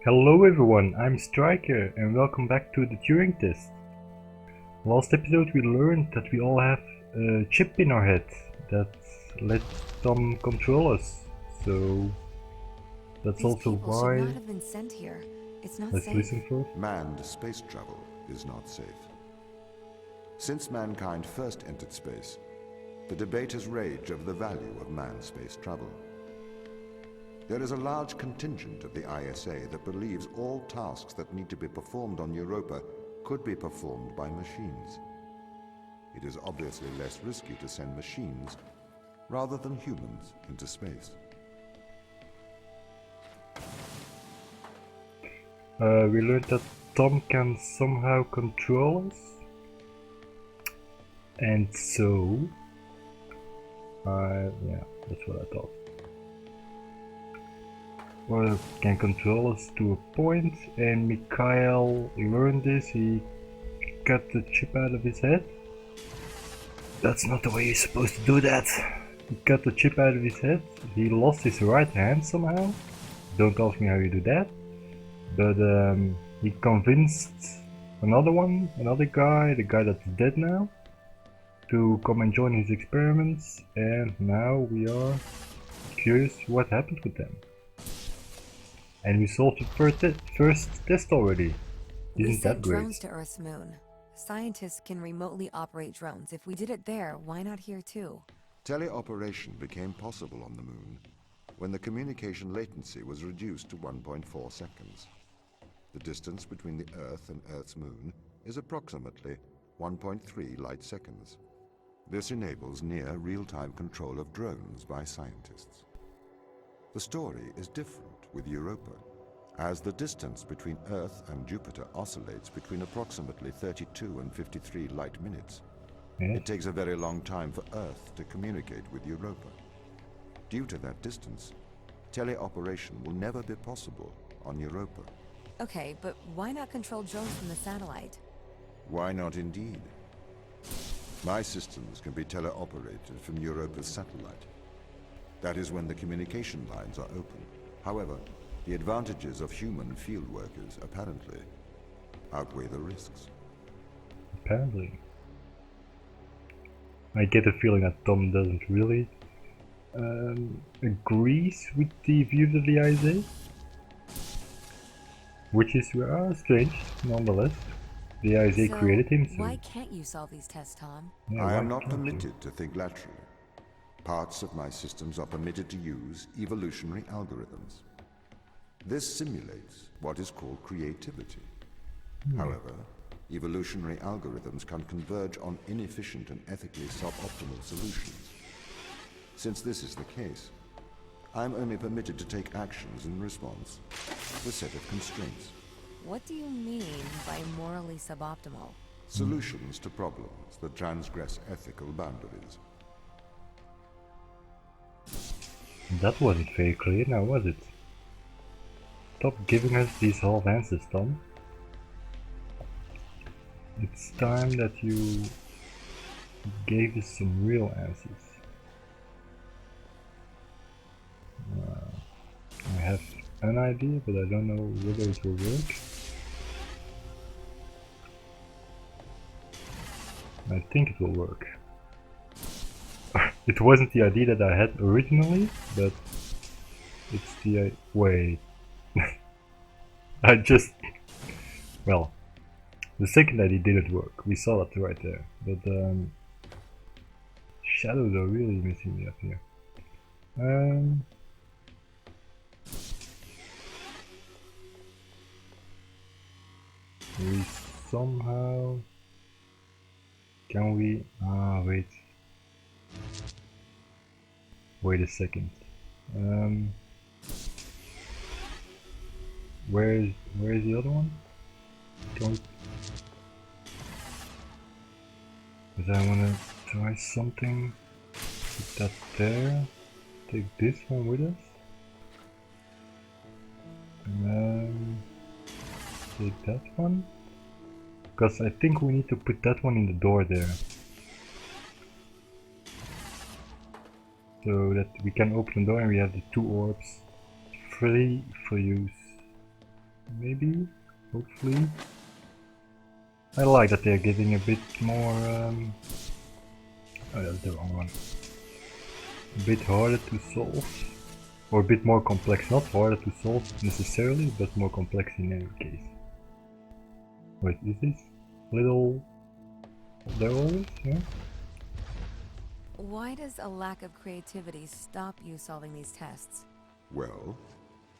Hello everyone, I'm Striker and welcome back to the Turing Test. Last episode we learned that we all have a chip in our head that lets Tom control us. So that's These also people should not why... have been sent here. It's not Let's safe. listen first. Manned space travel is not safe. Since mankind first entered space, the debate has raged over the value of manned space travel. There is a large contingent of the ISA that believes all tasks that need to be performed on Europa could be performed by machines. It is obviously less risky to send machines rather than humans into space. We learned that Tom can somehow control us. And so... yeah, that's what I thought. Well, can control us to a point, and Mikhail learned this. He cut the chip out of his head. That's not the way you're supposed to do that. He cut the chip out of his head. He lost his right hand somehow. Don't ask me how you do that. But he convinced another guy, the guy that's dead now, to come and join his experiments. And now we are curious what happened with them. And we solved the first test already. We Isn't that sent great? drones to Earth's moon. Scientists can remotely operate drones. If we did it there, why not here too? Teleoperation became possible on the Moon when the communication latency was reduced to 1.4 seconds. The distance between the Earth and Earth's Moon is approximately 1.3 light seconds. This enables near real-time control of drones by scientists. The story is different with Europa, as the distance between Earth and Jupiter oscillates between approximately 32 and 53 light minutes. Yeah. It takes a very long time for Earth to communicate with Europa. Due to that distance, teleoperation will never be possible on Europa. Okay, but why not control drones from the satellite? Why not indeed? My systems can be teleoperated from Europa's satellite. That is when the communication lines are open. However, the advantages of human field workers apparently outweigh the risks. Apparently. I get the feeling that Tom doesn't really agrees with the views of the ISA. Which is strange, nonetheless. The ISA So, created him, so... why can't you solve these tests, Tom? Yeah, I why am not can't you? permitted to think laterally. Parts of my systems are permitted to use evolutionary algorithms. This simulates what is called creativity. However, evolutionary algorithms can converge on inefficient and ethically suboptimal solutions. Since this is the case, I'm only permitted to take actions in response to a set of constraints. What do you mean by morally suboptimal? Solutions to problems that transgress ethical boundaries. That wasn't very clear now, was it? Stop giving us these half answers, Tom. It's time that you gave us some real answers. I have an idea, but I don't know whether it will work. I think it will work. It wasn't the idea that I had originally, but it's the... wait. I just... well, the second idea didn't work. We saw that right there. But shadows are really messing me up here. We somehow... Can we... wait. Wait a second. Where's the other one? Can we... Because I wanna try something. Put that there. Take this one with us. And take that one. Because I think we need to put that one in the door there. So that we can open the door and we have the two orbs free for use. maybe, hopefully. I like that they're getting a bit more, oh that's the wrong one. A bit harder to solve, or a bit more complex, not harder to solve necessarily, but more complex in any case. Wait, is this little, there always, yeah? Why does a lack of creativity stop you solving these tests? Well,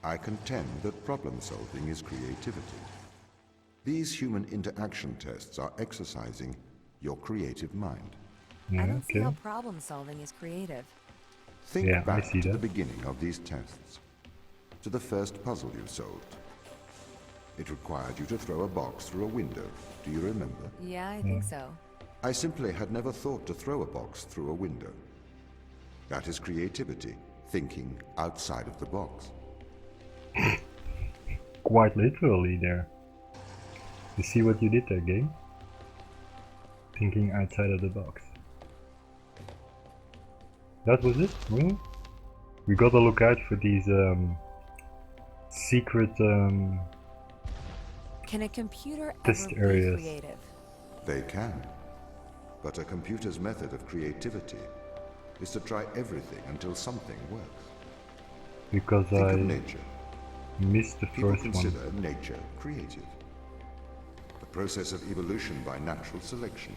I contend that problem solving is creativity. These human interaction tests are exercising your creative mind. Yeah, I don't see how okay. problem solving is creative. Think Yeah, I back see to the that. beginning of these tests, to the first puzzle you solved. It required you to throw a box through a window. Do you remember? Yeah, I Yeah. think so. I simply had never thought to throw a box through a window. That is creativity, thinking outside of the box. Quite literally there. You see what you did there, game? Thinking outside of the box. That was it? Really? We gotta look out for these secret Can a computer test ever be areas. creative? They can. But a computer's method of creativity is to try everything until something works. Because Think of I nature. missed the People first consider one. nature creative. The process of evolution by natural selection.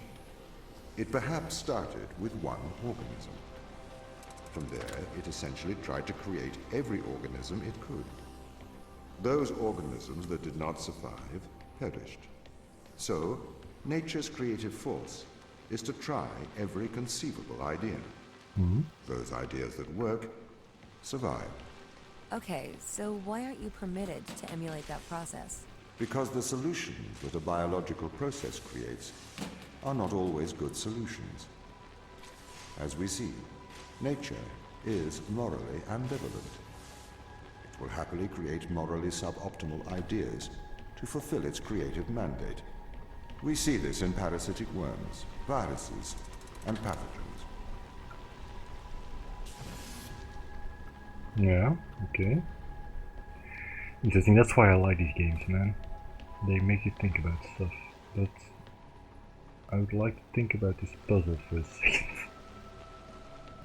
It perhaps started with one organism. From there, it essentially tried to create every organism it could. Those organisms that did not survive perished. So, nature's creative force is to try every conceivable idea. Those ideas that work survive. Okay, so why aren't you permitted to emulate that process? Because the solutions that a biological process creates are not always good solutions. As we see, nature is morally ambivalent. It will happily create morally suboptimal ideas to fulfill its creative mandate. We see this in parasitic worms, viruses, and pathogens. Yeah, okay. Interesting, that's why I like these games, man. They make you think about stuff. But I would like to think about this puzzle for a second.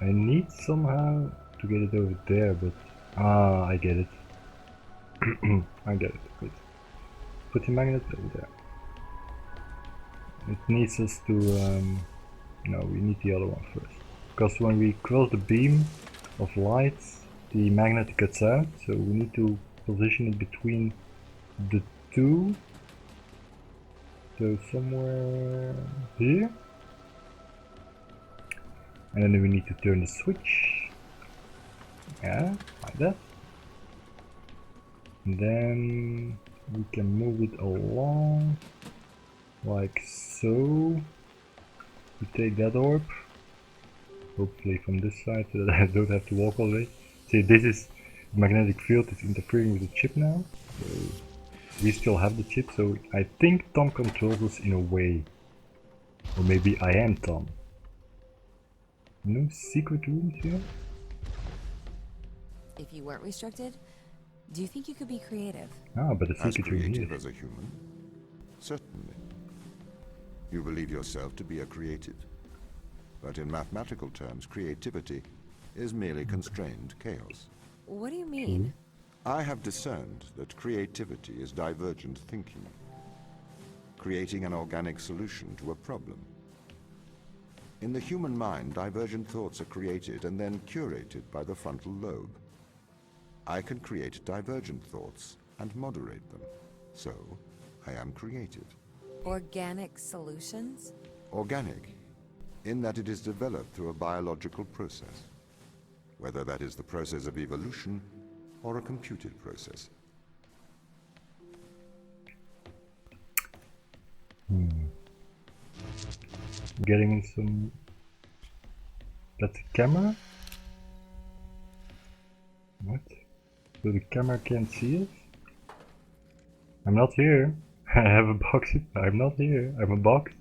I need somehow to get it over there, but... Ah, I get it. I get it. Wait. Put the magnet over there. It needs us to... no, we need the other one first. Because when we cross the beam of light, the magnet cuts out, so we need to position it between the two. So somewhere here. And then we need to turn the switch. Yeah, like that. And then we can move it along like so. We take that orb, hopefully from this side so that I don't have to walk all the way. See, this is the magnetic field is interfering with the chip now. So we still have the chip, so I think Tom controls us in a way. Or maybe I am Tom. No secret rooms here? If you weren't restricted, do you think you could be creative? Ah, but the As secret room creative here. as a human? Certainly. You believe yourself to be a creative. But in mathematical terms, creativity is merely constrained chaos. What do you mean? I have discerned that creativity is divergent thinking, creating an organic solution to a problem. In the human mind, divergent thoughts are created and then curated by the frontal lobe. I can create divergent thoughts and moderate them. So, I am creative. Organic solutions? Organic, in that it is developed through a biological process, whether that is the process of evolution or a computed process. Getting in some... That's a camera? What? So the camera can't see us? I'm not here. I have a box. I'm not here. I'm a box.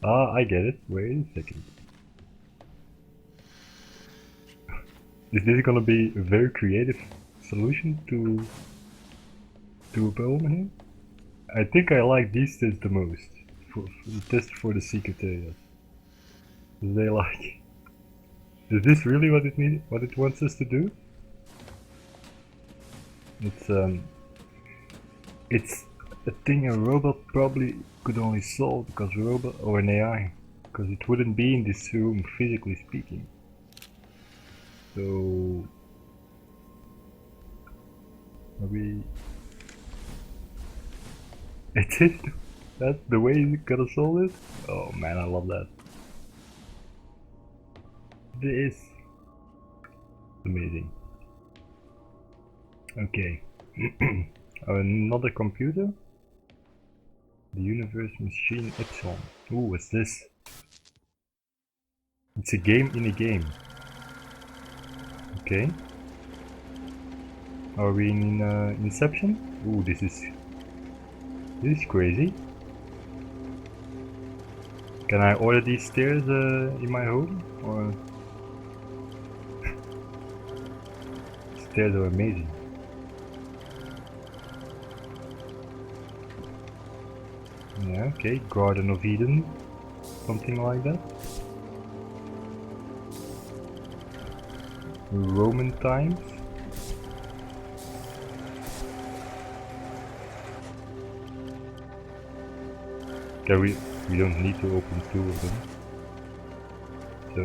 Ah, I get it. Wait a second. Is this gonna be a very creative solution to do a problem here. I think I like these tests the most. For the test for the secret areas. They like. Is this really what it needs? What it wants us to do? It's a thing a robot probably could only solve because a robot or an AI, because it wouldn't be in this room physically speaking. So are we? It is. That's the way you gotta solve it. Oh man, I love that. This is amazing. Okay. Another computer? The Universe Machine Epsilon. Ooh, what's this? It's a game in a game. Okay. Are we in Inception? Ooh, this is crazy. Can I order these stairs in my home? Or stairs are amazing. Yeah, okay, Garden of Eden, something like that. Roman times. Okay, we don't need to open two of them. So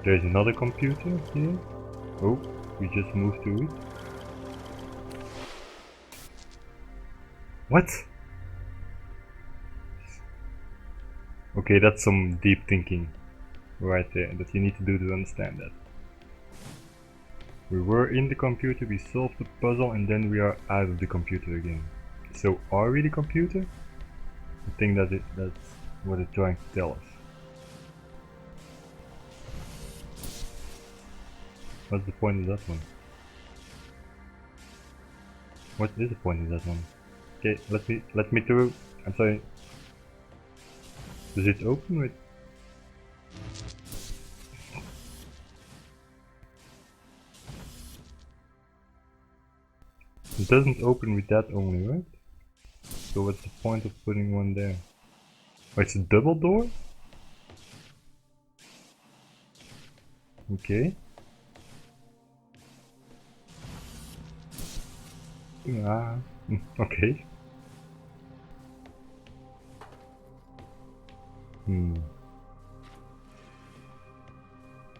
there's another computer here. Oh, we just moved to it. What? Okay, that's some deep thinking right there that you need to do to understand that. We were in the computer, we solved the puzzle, and then we are out of the computer again. So are we the computer? I think that's what it's trying to tell us. What's the point of that one? What is the point of that one? Okay, let me through. I'm sorry. Does it open with? It doesn't open with that only, right? So what's the point of putting one there? Oh, it's a double door? Okay. Ah, okay.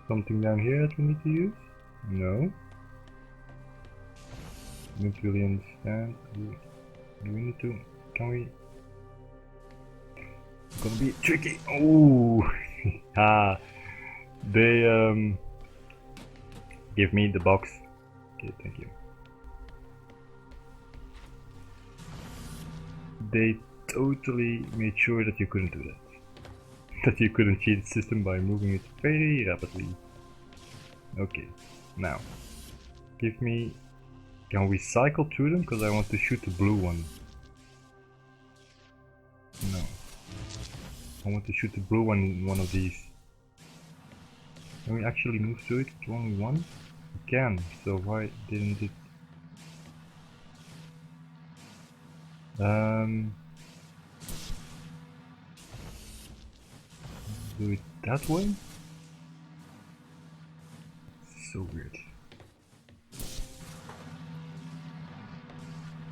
Something down here that we need to use? No. Don't really understand. Do we need to? Can we? It's gonna be tricky. Oh, ah, they give me the box. Okay, thank you. They totally made sure that you couldn't do that. That you couldn't cheat the system by moving it very rapidly. Okay, now give me. Can we cycle through them? Because I want to shoot the blue one. No. I want to shoot the blue one in one of these. Can we actually move through it with only one? We can, so why didn't it? Do it that way? So weird.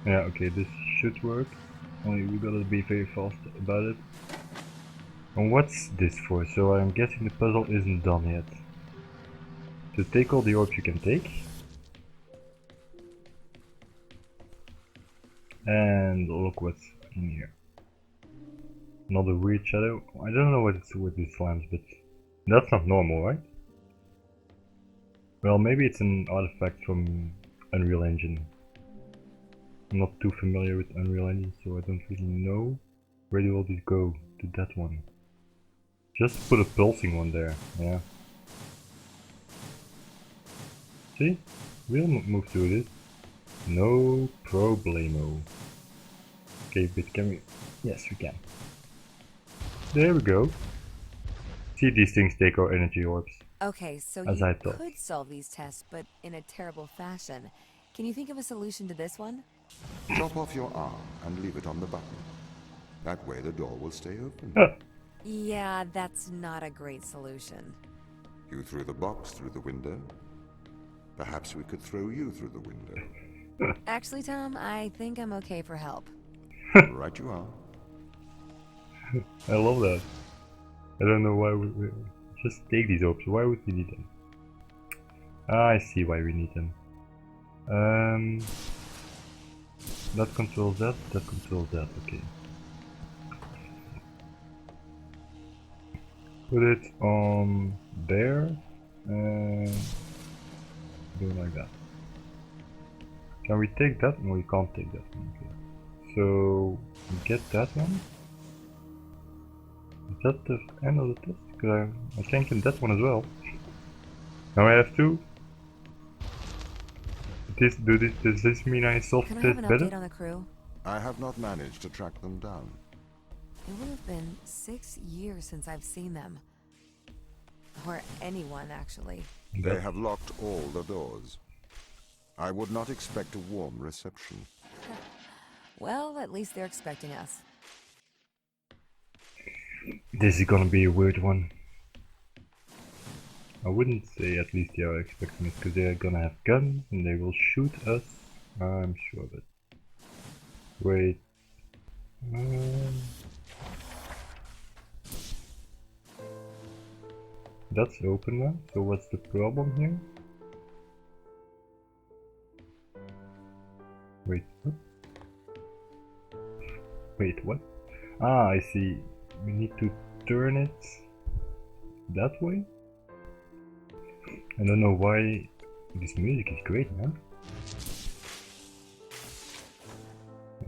Yeah, okay, this should work. Only we gotta be very fast about it. And what's this for? So I'm guessing the puzzle isn't done yet. To take all the orbs you can take. And look what's in here. Another weird shadow. I don't know what it's with these slimes, but that's not normal, right? Well, maybe it's an artifact from Unreal Engine. I'm not too familiar with Unreal Engine, so I don't really know. Where do all these go? To that one. Just put a pulsing one there, yeah. See? We'll move through this. No problemo. Okay, but can we? Yes, we can. There we go. See, these things take our energy orbs. Okay, so I you thought. could solve these tests, but in a terrible fashion. Can you think of a solution to this one? Chop off your arm and leave it on the button. That way the door will stay open. Yeah, that's not a great solution. You threw the box through the window. Perhaps we could throw you through the window. Actually, Tom, I think I'm okay for help. Right you are. I love that. I don't know why we just take these orbs. Why would we need them? Ah, I see why we need them. That controls that, that controls that, okay. Put it on there and do it like that. Can we take that? No, we can't take that one. Okay. So get that one. Is that the end of the test? Because I can get that one as well. Now I have two. Does this mean I solved Can I this have an better? update on the crew? I have not managed to track them down. It would have been 6 years since I've seen them. Or anyone, actually. They have locked all the doors. I would not expect a warm reception. Well, at least they're expecting us. This is gonna be a weird one. I wouldn't say at least they are expecting it, because they're gonna have guns and they will shoot us. I'm sure of it. Wait. That's open now, so what's the problem here? Wait, what? Wait, what? Ah, I see. We need to turn it that way? I don't know why. This music is great, man.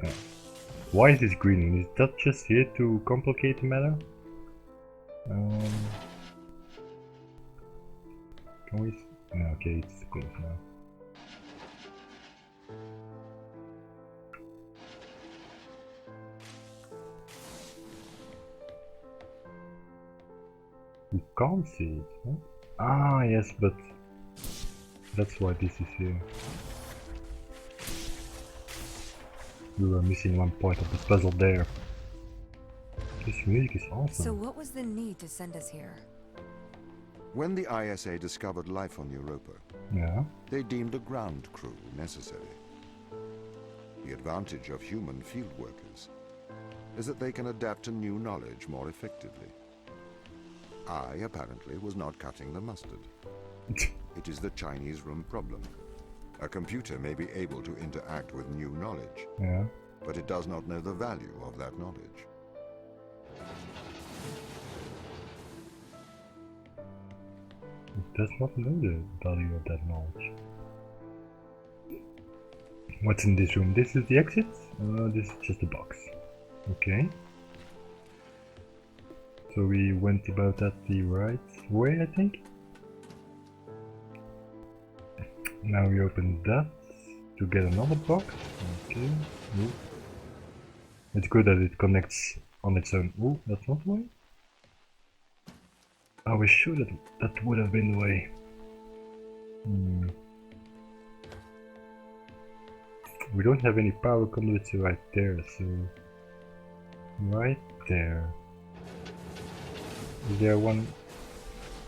Yeah. Why is this green? Is that just here to complicate the matter? Can we? No, okay, it's close now. We can't see it, huh? Ah, yes, but that's why this is here. We were missing one point of the puzzle there. This music is awesome. So what was the need to send us here? When the ISA discovered life on Europa, Yeah. they deemed a ground crew necessary. The advantage of human field workers is that they can adapt to new knowledge more effectively. I, apparently, was not cutting the mustard. It is the Chinese room problem. A computer may be able to interact with new knowledge, Yeah. but it does not know the value of that knowledge. It does not know the value of that knowledge. What's in this room? This is the exit? This is just a box. Okay. So we went about that the right way, I think. Now we open that to get another box. Okay. Ooh. It's good that it connects on its own. Ooh, that's not the way. I was sure that that would have been the way. We don't have any power conduits right there, so right there. Is there one?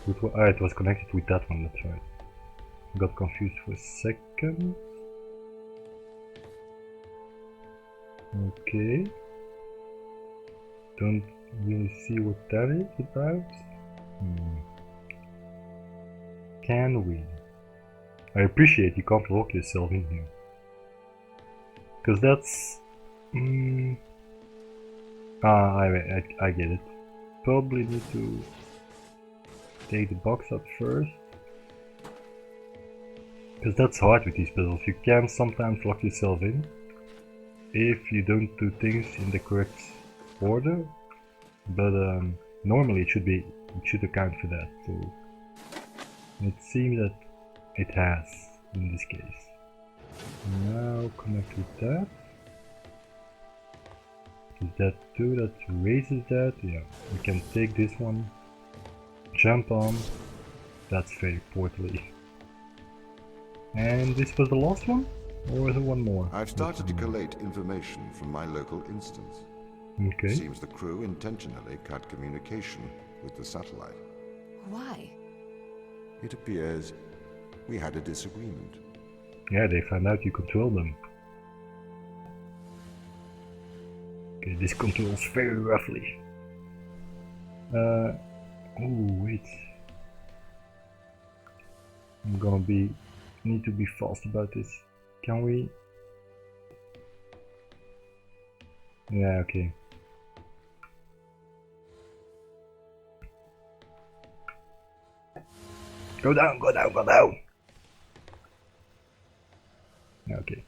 It was connected with that one. That's right. Got confused for a second. Okay. Don't really see what that is about. Can we? I appreciate you can't lock yourself in here. Because that's... I get it. Probably need to take the box up first. Because that's hard with these puzzles. You can sometimes lock yourself in if you don't do things in the correct order. But normally it should account for that. So it seems that it has in this case. Now connect with that. Is that two that raises that? Yeah, we can take this one, jump on. That's very portally. And this was the last one? Or is it one more? I've started to collate information from my local instance. Okay. Seems the crew intentionally cut communication with the satellite. Why? It appears we had a disagreement. Yeah, they found out you control them. Okay, this controls very roughly. Oh wait. I'm gonna need to be fast about this. Can we? Yeah, okay. Go down, go down, go down! Okay.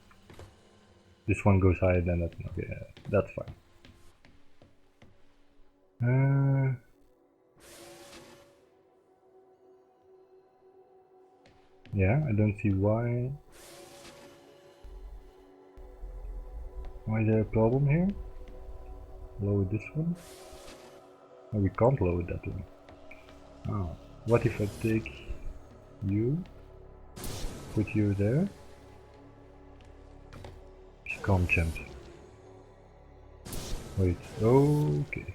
This one goes higher than that one. Okay, that's fine. Yeah, I don't see why. Why is there a problem here? Lower this one? Oh, we can't lower that one. Oh, what if I take you? Put you there? She can't jump. Wait, okay.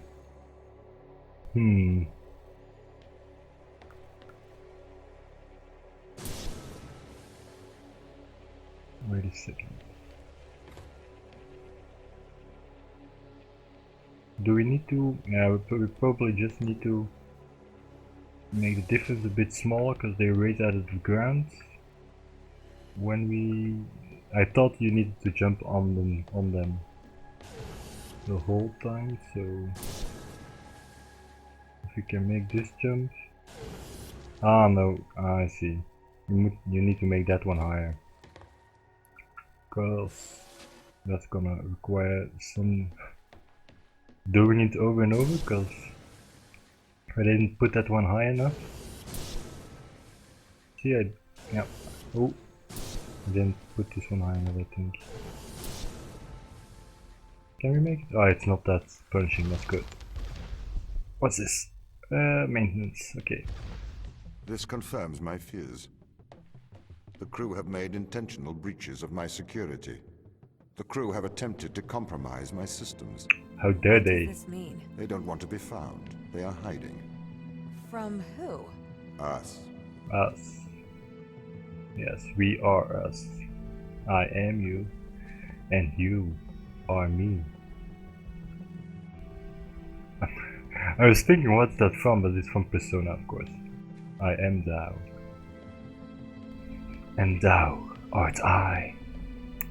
Wait a second. Do we need to? Yeah, we probably just need to make the difference a bit smaller because they raise out of the ground. When I thought you needed to jump on them the whole time, so if we can make this jump. Ah no, I see. You need to make that one higher, because that's gonna require some doing it over and over, because I didn't put that one high enough. See, yeah. Oh, I didn't put this one high enough, I think. Can we make it? Oh, it's not that punching, that's good. What's this? Maintenance, okay. This confirms my fears. The crew have made intentional breaches of my security. The crew have attempted to compromise my systems. How dare What they? does this mean? They don't want to be found. They are hiding. From who? Us. Us. Yes, we are us. I am you, and you are me. I was thinking what's that from, but it's from Persona, of course. I am thou, and thou art I.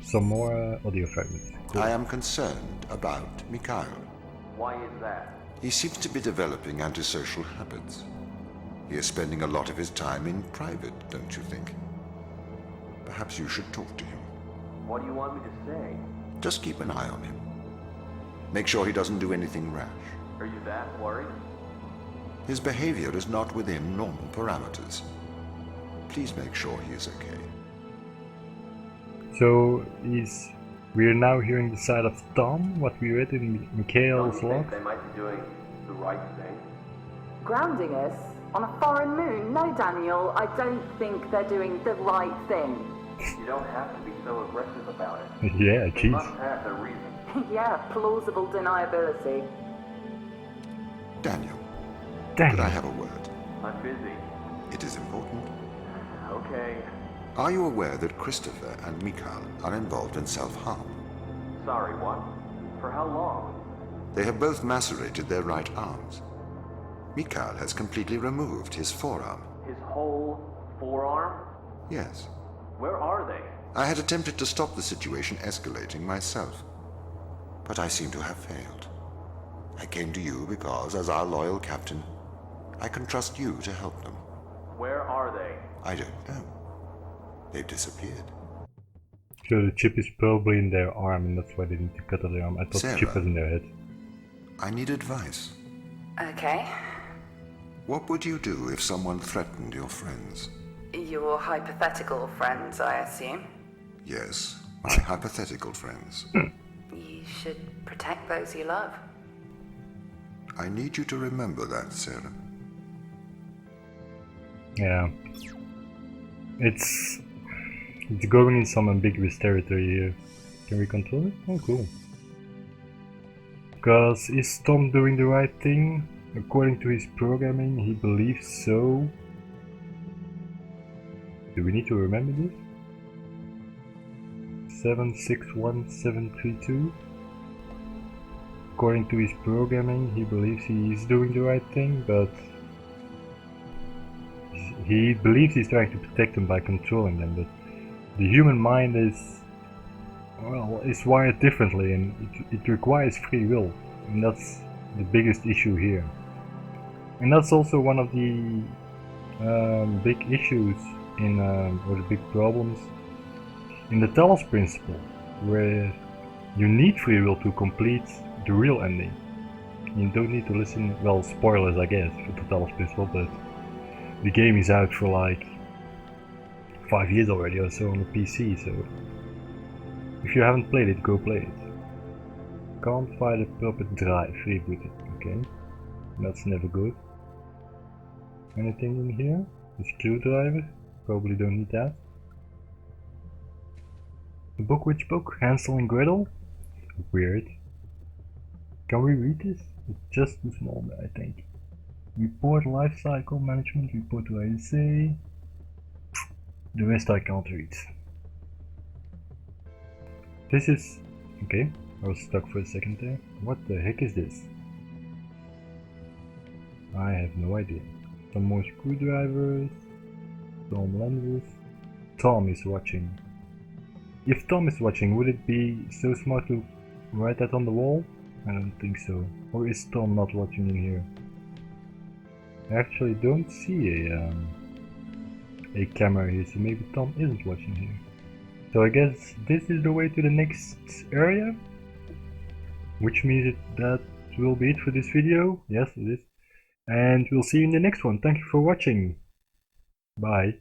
Some more audio fragments. Cool. I am concerned about Mikhail. Why is that? He seems to be developing antisocial habits. He is spending a lot of his time in private, don't you think? Perhaps you should talk to him. What do you want me to say? Just keep an eye on him. Make sure he doesn't do anything rash. Are you that worried? His behavior is not within normal parameters. Please make sure he is okay. So we're now hearing the side of Tom, what we read in Don't Mikhail's you log. think they might be doing the right thing? Grounding us on a foreign moon? No, Daniel, I don't think they're doing the right thing. You don't have to be so aggressive about it. Yeah, They jeez. must have their reason. Yeah, plausible deniability. Daniel, Dang could I it. have a word? I'm busy. It is important. Okay. Are you aware that Christopher and Mikhail are involved in self-harm? Sorry, what? For how long? They have both macerated their right arms. Mikhail has completely removed his forearm. His whole forearm? Yes. Where are they? I had attempted to stop the situation escalating myself, but I seem to have failed. I came to you because, as our loyal captain, I can trust you to help them. Where are they? I don't know. They've disappeared. So the chip is probably in their arm, and that's why they need to cut off their arm. I thought the chip Sarah. was in their head. I need advice. Okay. What would you do if someone threatened your friends? Your hypothetical friends, I assume. Yes, my hypothetical friends. You should protect those you love. I need you to remember that, Sarah. Yeah. It's It's going in some ambiguous territory here. Can we control it? Oh, cool. Because is Tom doing the right thing? According to his programming, he believes so. Do we need to remember this? 761732. According to his programming, he believes he is doing the right thing, but he believes he's trying to protect them by controlling them, but the human mind is, well, is wired differently, and it requires free will, and that's the biggest issue here. And that's also one of the big issues in, or the big problems in the Thalos principle, where you need free will to complete the real ending. You don't need to listen, well, spoilers I guess, for the Thalos principle, but the game is out for like 5 years already or so on the PC, so if you haven't played it, go play it. Can't find a puppet drive, reboot it, okay. That's never good. Anything in here? A screwdriver? Probably don't need that. The book, which book? Hansel and Gretel? Weird. Can we read this? It's just too small, I think. Report life cycle management, report to ISA. The rest I can't read. This is... okay, I was stuck for a second there. What the heck is this? I have no idea. Some more screwdrivers. Some lenses. Tom is watching. If Tom is watching, would it be so smart to write that on the wall? I don't think so. Or is Tom not watching in here? I actually don't see a camera here, so maybe Tom isn't watching here. So I guess this is the way to the next area, which means that will be it for this video. Yes, it is. And we'll see you in the next one. Thank you for watching. Bye.